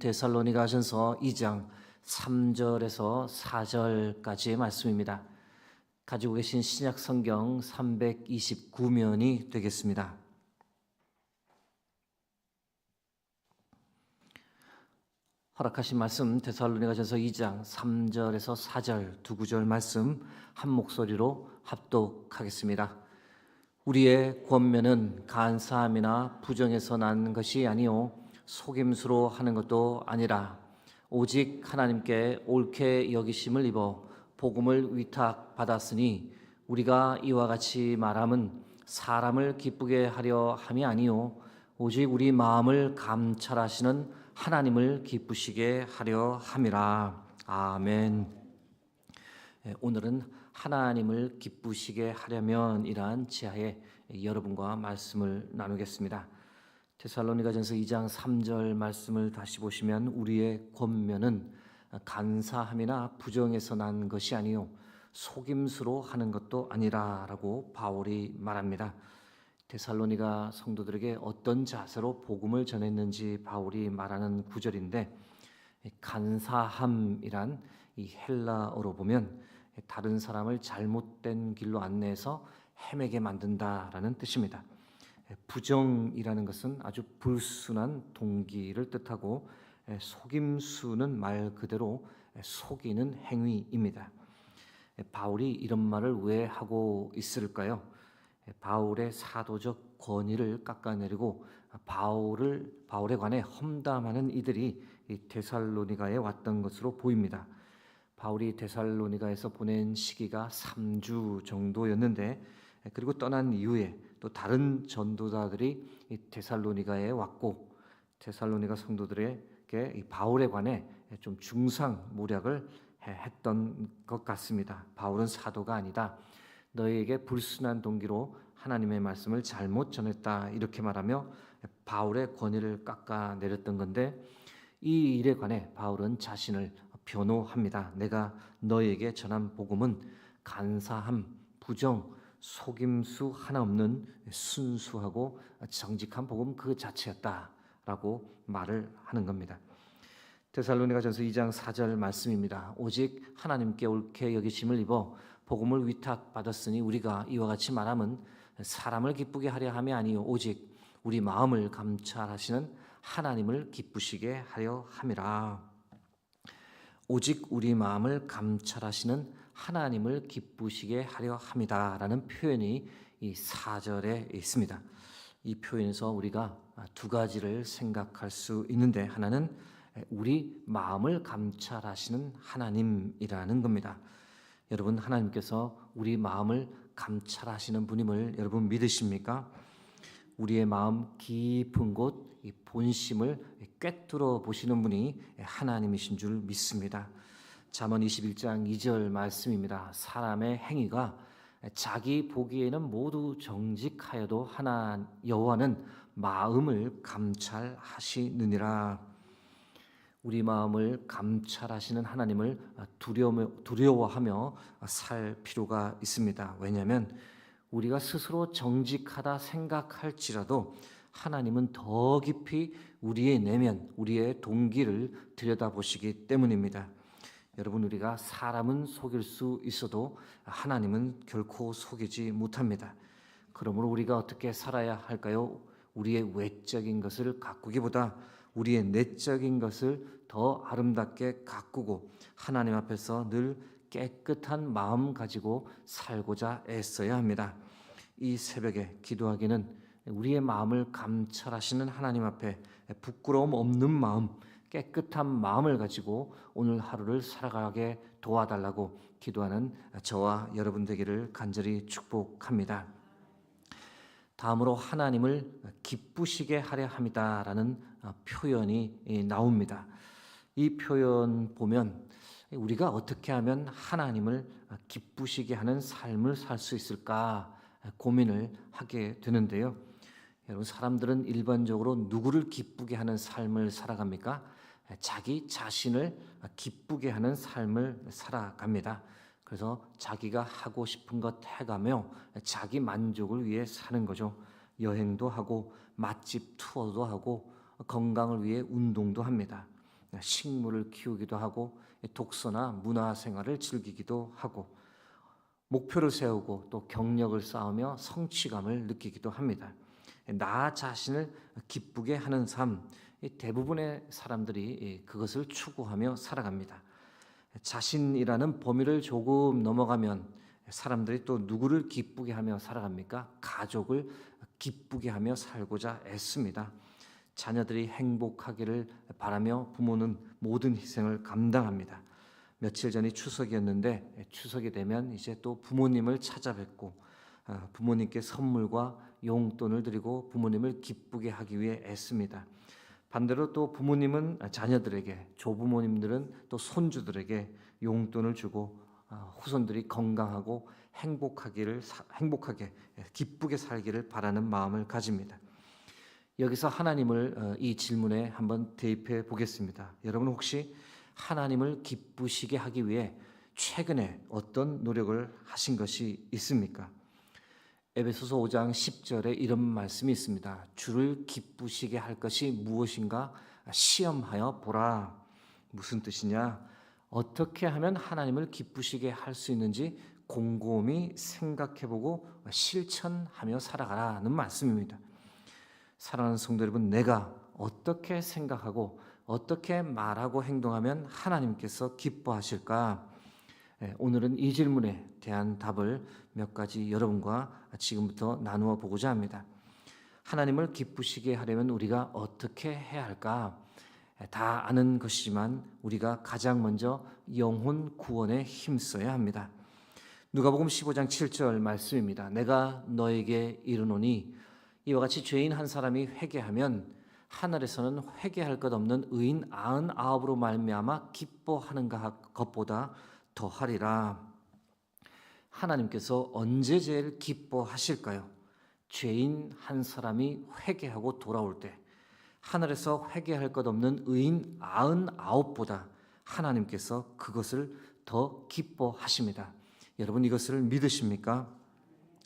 데살로니가전서 2장 3절에서 4절까지의 말씀입니다. 가지고 계신 신약 성경 329면이 되겠습니다. 허락하신 말씀 데살로니가전서 2장 3절에서 4절 두 구절 말씀 한 목소리로 합독하겠습니다. 우리의 권면은 간사함이나 부정에서 난 것이 아니요 속임수로 하는 것도 아니라 오직 하나님께 옳게 여기심을 입어 복음을 위탁받았으니 우리가 이와 같이 말함은 사람을 기쁘게 하려 함이 아니요 오직 우리 마음을 감찰하시는 하나님을 기쁘시게 하려 함이라. 아멘. 오늘은 하나님을 기쁘시게 하려면 이란 지하에 여러분과 말씀을 나누겠습니다. 데살로니가전서 2장 3절 말씀을 다시 보시면 우리의 권면은 간사함이나 부정에서 난 것이 아니요 속임수로 하는 것도 아니라라고 바울이 말합니다. 데살로니가 성도들에게 어떤 자세로 복음을 전했는지 바울이 말하는 구절인데, 간사함이란 이 헬라어로 보면 다른 사람을 잘못된 길로 안내해서 헤매게 만든다라는 뜻입니다. 부정이라는 것은 아주 불순한 동기를 뜻하고 속임수는 말 그대로 속이는 행위입니다. 바울이 이런 말을 왜 하고 있을까요? 바울의 사도적 권위를 깎아내리고 바울에 관해 험담하는 이들이 데살로니가에 왔던 것으로 보입니다. 바울이 데살로니가에서 보낸 시기가 3주 정도였는데, 그리고 떠난 이후에 또 다른 전도자들이 데살로니가에 왔고 데살로니가 성도들에게 바울에 관해 좀 중상모략을 했던 것 같습니다. 바울은 사도가 아니다, 너희에게 불순한 동기로 하나님의 말씀을 잘못 전했다, 이렇게 말하며 바울의 권위를 깎아내렸던 건데, 이 일에 관해 바울은 자신을 변호합니다. 내가 너희에게 전한 복음은 간사함, 부정, 속임수 하나 없는 순수하고 정직한 복음 그 자체였다라고 말을 하는 겁니다. 데살로니가전서 2장 4절 말씀입니다. 오직 하나님께 옳게 여기심을 입어 복음을 위탁받았으니 우리가 이와 같이 말함은 사람을 기쁘게 하려 함이 아니요 오직 우리 마음을 감찰하시는 하나님을 기쁘시게 하려 함이라. 오직 우리 마음을 감찰하시는 하나님을 기쁘시게 하려 함이다라는 표현이 이 4절에 있습니다. 이 표현에서 우리가 두 가지를 생각할 수 있는데, 하나는 우리 마음을 감찰하시는 하나님이라는 겁니다. 여러분, 하나님께서 우리 마음을 감찰하시는 분임을 여러분 믿으십니까? 우리의 마음 깊은 곳, 이 본심을 꿰뚫어 보시는 분이 하나님이신 줄 믿습니다. 잠언 21장 2절 말씀입니다. 사람의 행위가 자기 보기에는 모두 정직하여도 여호와는 마음을 감찰하시느니라. 우리 마음을 감찰하시는 하나님을 두려워하며 살 필요가 있습니다. 왜냐하면 우리가 스스로 정직하다 생각할지라도 하나님은 더 깊이 우리의 내면, 우리의 동기를 들여다보시기 때문입니다. 여러분, 우리가 사람은 속일 수 있어도 하나님은 결코 속이지 못합니다. 그러므로 우리가 어떻게 살아야 할까요? 우리의 외적인 것을 가꾸기보다 우리의 내적인 것을 더 아름답게 가꾸고 하나님 앞에서 늘 깨끗한 마음 가지고 살고자 애써야 합니다. 이 새벽에 기도하기는 우리의 마음을 감찰하시는 하나님 앞에 부끄러움 없는 마음, 깨끗한 마음을 가지고 오늘 하루를 살아가게 도와달라고 기도하는 저와 여러분 되기를 간절히 축복합니다. 다음으로 하나님을 기쁘시게 하려 함이다라는 표현이 나옵니다. 이 표현 보면 우리가 어떻게 하면 하나님을 기쁘시게 하는 삶을 살 수 있을까 고민을 하게 되는데요. 여러분, 사람들은 일반적으로 누구를 기쁘게 하는 삶을 살아갑니까? 자기 자신을 기쁘게 하는 삶을 살아갑니다. 그래서 자기가 하고 싶은 것 해가며 자기 만족을 위해 사는 거죠. 여행도 하고 맛집 투어도 하고 건강을 위해 운동도 합니다. 식물을 키우기도 하고 독서나 문화 생활을 즐기기도 하고 목표를 세우고 또 경력을 쌓으며 성취감을 느끼기도 합니다. 나 자신을 기쁘게 하는 삶, 대부분의 사람들이 그것을 추구하며 살아갑니다. 자신이라는 범위를 조금 넘어가면 사람들이 또 누구를 기쁘게 하며 살아갑니까? 가족을 기쁘게 하며 살고자 애씁니다. 자녀들이 행복하기를 바라며 부모는 모든 희생을 감당합니다. 며칠 전이 추석이었는데 추석이 되면 이제 또 부모님을 찾아뵙고 부모님께 선물과 용돈을 드리고 부모님을 기쁘게 하기 위해 애씁니다. 반대로 또 부모님은 자녀들에게, 조부모님들은 또 손주들에게 용돈을 주고 후손들이 건강하고 행복하게 기쁘게 살기를 바라는 마음을 가집니다. 여기서 하나님을 이 질문에 한번 대입해 보겠습니다. 여러분 혹시 하나님을 기쁘시게 하기 위해 최근에 어떤 노력을 하신 것이 있습니까? 에베소서 5장 10절에 이런 말씀이 있습니다. 주를 기쁘시게 할 것이 무엇인가 시험하여 보라. 무슨 뜻이냐? 어떻게 하면 하나님을 기쁘시게 할 수 있는지 곰곰이 생각해보고 실천하며 살아가라는 말씀입니다. 사랑하는 성도 여러분, 내가 어떻게 생각하고 어떻게 말하고 행동하면 하나님께서 기뻐하실까? 오늘은 이 질문에 대한 답을 몇 가지 여러분과 지금부터 나누어 보고자 합니다. 하나님을 기쁘시게 하려면 우리가 어떻게 해야 할까? 다 아는 것이지만 우리가 가장 먼저 영혼 구원에 힘써야 합니다. 누가복음 15장 7절 말씀입니다. 내가 너에게 이르노니 이와 같이 죄인 한 사람이 회개하면 하늘에서는 회개할 것 없는 의인 99으로 말미암아 기뻐하는 것보다 더하리라. 하나님께서 언제 제일 기뻐하실까요? 죄인 한 사람이 회개하고 돌아올 때, 하늘에서 회개할 것 없는 의인 99보다 하나님께서 그것을 더 기뻐하십니다. 여러분 이것을 믿으십니까?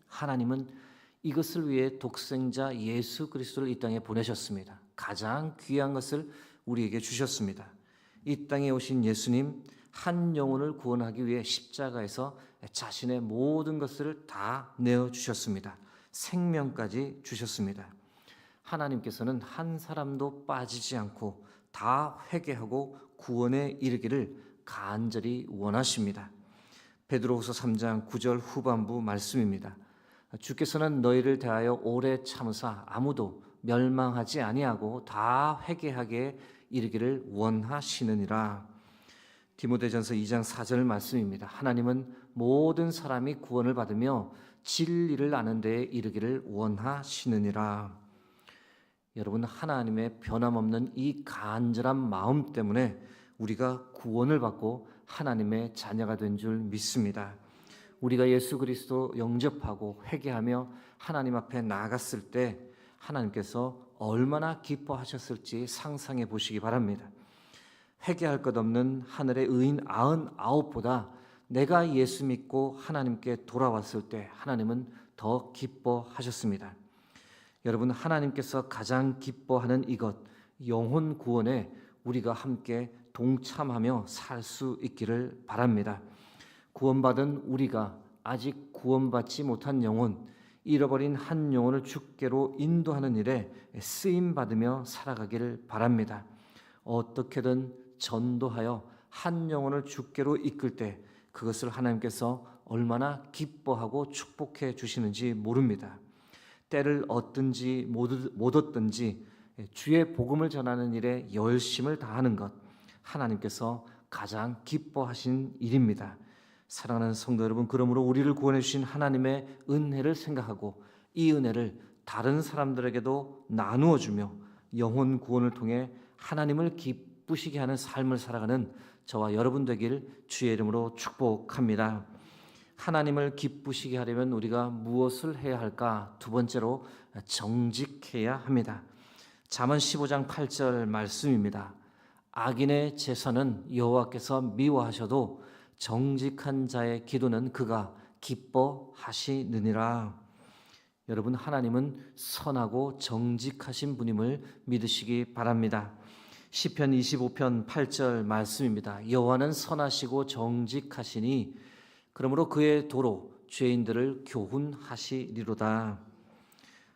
하나님은 이것을 위해 독생자 예수 그리스도를 이 땅에 보내셨습니다. 가장 귀한 것을 우리에게 주셨습니다. 이 땅에 오신 예수님, 한 영혼을 구원하기 위해 십자가에서 자신의 모든 것을 다 내어주셨습니다. 생명까지 주셨습니다. 하나님께서는 한 사람도 빠지지 않고 다 회개하고 구원에 이르기를 간절히 원하십니다. 베드로후서 3장 9절 후반부 말씀입니다. 주께서는 너희를 대하여 오래 참으사 아무도 멸망하지 아니하고 다 회개하게 이르기를 원하시느니라. 디모데전서 2장 4절 말씀입니다. 하나님은 모든 사람이 구원을 받으며 진리를 아는 데에 이르기를 원하시느니라. 여러분 하나님의 변함없는 이 간절한 마음 때문에 우리가 구원을 받고 하나님의 자녀가 된 줄 믿습니다. 우리가 예수 그리스도 영접하고 회개하며 하나님 앞에 나아갔을 때 하나님께서 얼마나 기뻐하셨을지 상상해 보시기 바랍니다. 회개할 것 없는 하늘의 의인 99보다 내가 예수 믿고 하나님께 돌아왔을 때 하나님은 더 기뻐하셨습니다. 여러분 하나님께서 가장 기뻐하는 이것, 영혼 구원에 우리가 함께 동참하며 살 수 있기를 바랍니다. 구원받은 우리가 아직 구원받지 못한 영혼, 잃어버린 한 영혼을 주께로 인도하는 일에 쓰임받으며 살아가기를 바랍니다. 어떻게든 전도하여 한 영혼을 주께로 이끌 때 그것을 하나님께서 얼마나 기뻐하고 축복해 주시는지 모릅니다. 때를 얻든지 못 얻든지 주의 복음을 전하는 일에 열심을 다하는 것, 하나님께서 가장 기뻐하신 일입니다. 사랑하는 성도 여러분, 그러므로 우리를 구원해 주신 하나님의 은혜를 생각하고 이 은혜를 다른 사람들에게도 나누어 주며 영혼 구원을 통해 하나님을 기쁘시게 하는 삶을 살아가는 저와 여러분 되길 주의 이름으로 축복합니다. 하나님을 기쁘시게 하려면 우리가 무엇을 해야 할까? 두 번째로 정직해야 합니다. 잠언 15장 8절 말씀입니다. 악인의 제사는 여호와께서 미워하셔도 정직한 자의 기도는 그가 기뻐하시느니라. 여러분 하나님은 선하고 정직하신 분임을 믿으시기 바랍니다. 시편 25편 8절 말씀입니다. 여호와는 선하시고 정직하시니 그러므로 그의 도로 죄인들을 교훈하시리로다.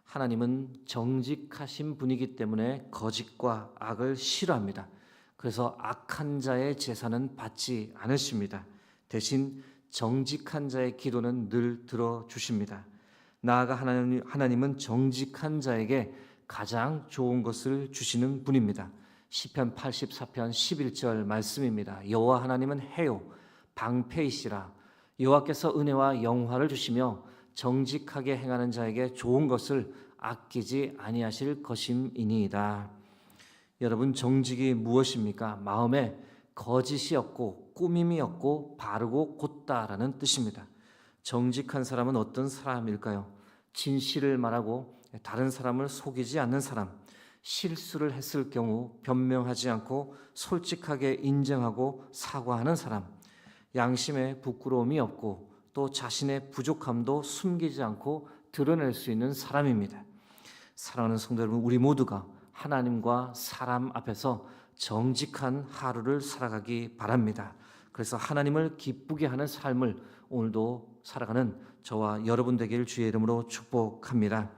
하나님은 정직하신 분이기 때문에 거짓과 악을 싫어합니다. 그래서 악한 자의 제사는 받지 않으십니다. 대신 정직한 자의 기도는 늘 들어주십니다. 나아가 하나님은 정직한 자에게 가장 좋은 것을 주시는 분입니다. 시편 84편 11절 말씀입니다. 여호와 하나님은 해요 방패이시라. 여호와께서 은혜와 영화를 주시며 정직하게 행하는 자에게 좋은 것을 아끼지 아니하실 것임이니이다. 여러분, 정직이 무엇입니까? 마음에 거짓이 없고 꾸밈이 없고 바르고 곧다라는 뜻입니다. 정직한 사람은 어떤 사람일까요? 진실을 말하고 다른 사람을 속이지 않는 사람, 실수를 했을 경우 변명하지 않고 솔직하게 인정하고 사과하는 사람, 양심에 부끄러움이 없고 또 자신의 부족함도 숨기지 않고 드러낼 수 있는 사람입니다. 사랑하는 성도 여러분, 우리 모두가 하나님과 사람 앞에서 정직한 하루를 살아가기 바랍니다. 그래서 하나님을 기쁘게 하는 삶을 오늘도 살아가는 저와 여러분 되길 주의 이름으로 축복합니다.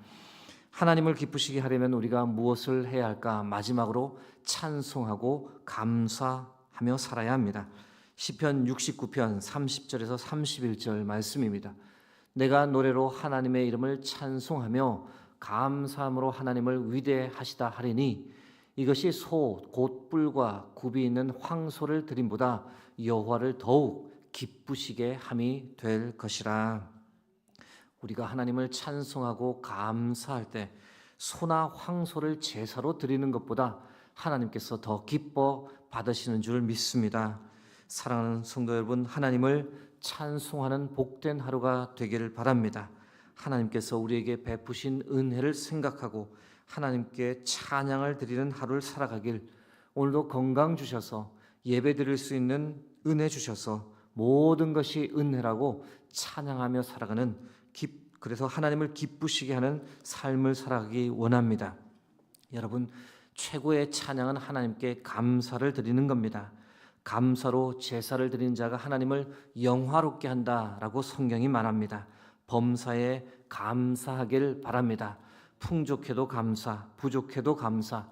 하나님을 기쁘시게 하려면 우리가 무엇을 해야 할까? 마지막으로 찬송하고 감사하며 살아야 합니다. 시편 69편 30절에서 31절 말씀입니다. 내가 노래로 하나님의 이름을 찬송하며 감사함으로 하나님을 위대하시다 하리니 이것이 소 곧 뿔과 굽이 있는 황소를 드림보다 여호와를 더욱 기쁘시게 함이 될 것이라. 우리가 하나님을 찬송하고 감사할 때 소나 황소를 제사로 드리는 것보다 하나님께서 더 기뻐 받으시는 줄 믿습니다. 사랑하는 성도 여러분, 하나님을 찬송하는 복된 하루가 되기를 바랍니다. 하나님께서 우리에게 베푸신 은혜를 생각하고 하나님께 찬양을 드리는 하루를 살아가길, 오늘도 건강 주셔서 예배 드릴 수 있는 은혜 주셔서 모든 것이 은혜라고 찬양하며 살아가는 그래서 하나님을 기쁘시게 하는 삶을 살아가기 원합니다. 여러분, 최고의 찬양은 하나님께 감사를 드리는 겁니다. 감사로 제사를 드리는 자가 하나님을 영화롭게 한다라고 성경이 말합니다. 범사에 감사하길 바랍니다. 풍족해도 감사, 부족해도 감사,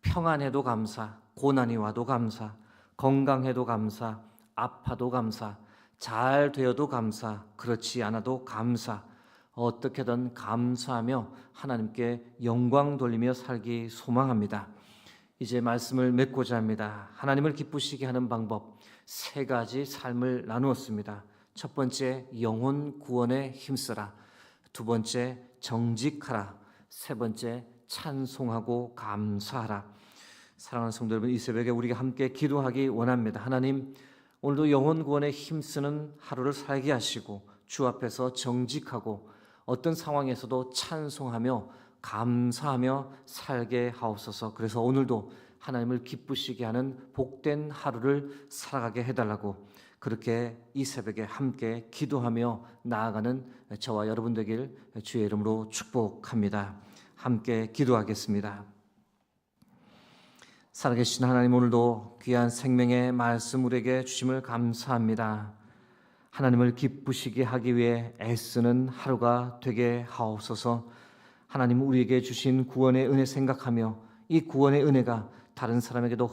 평안해도 감사, 고난이 와도 감사, 건강해도 감사, 아파도 감사, 잘 되어도 감사, 그렇지 않아도 감사, 어떻게든 감사하며 하나님께 영광 돌리며 살기 소망합니다. 이제 말씀을 맺고자 합니다. 하나님을 기쁘시게 하는 방법 3가지 삶을 나누었습니다. 첫 번째, 영혼 구원에 힘쓰라. 두 번째, 정직하라. 세 번째, 찬송하고 감사하라. 사랑하는 성도 여러분, 이 새벽에 우리가 함께 기도하기 원합니다. 하나님, 오늘도 영혼 구원에 힘쓰는 하루를 살게 하시고 주 앞에서 정직하고 어떤 상황에서도 찬송하며 감사하며 살게 하옵소서. 그래서 오늘도 하나님을 기쁘시게 하는 복된 하루를 살아가게 해달라고, 그렇게 이 새벽에 함께 기도하며 나아가는 저와 여러분 되길 주의 이름으로 축복합니다. 함께 기도하겠습니다. 살아계신 하나님, 오늘도 귀한 생명의 말씀 우리에게 주심을 감사합니다. 하나님을 기쁘시게 하기 위해 애쓰는 하루가 되게 하옵소서. 하나님, 우리에게 주신 구원의 은혜 생각하며 이 구원의 은혜가 다른 사람에게도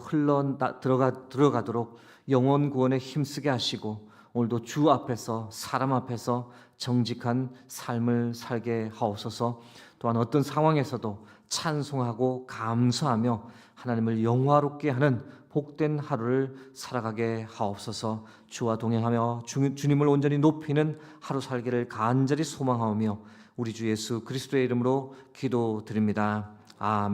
들어가도록 영혼 구원에 힘쓰게 하시고, 오늘도 주 앞에서 사람 앞에서 정직한 삶을 살게 하옵소서. 또한 어떤 상황에서도 찬송하고 감사하며 하나님을 영화롭게 하는 복된 하루를 살아가게 하옵소서. 주와 동행하며 주님을 온전히 높이는 하루 살기를 간절히 소망하오며 우리 주 예수 그리스도의 이름으로 기도드립니다. 아멘.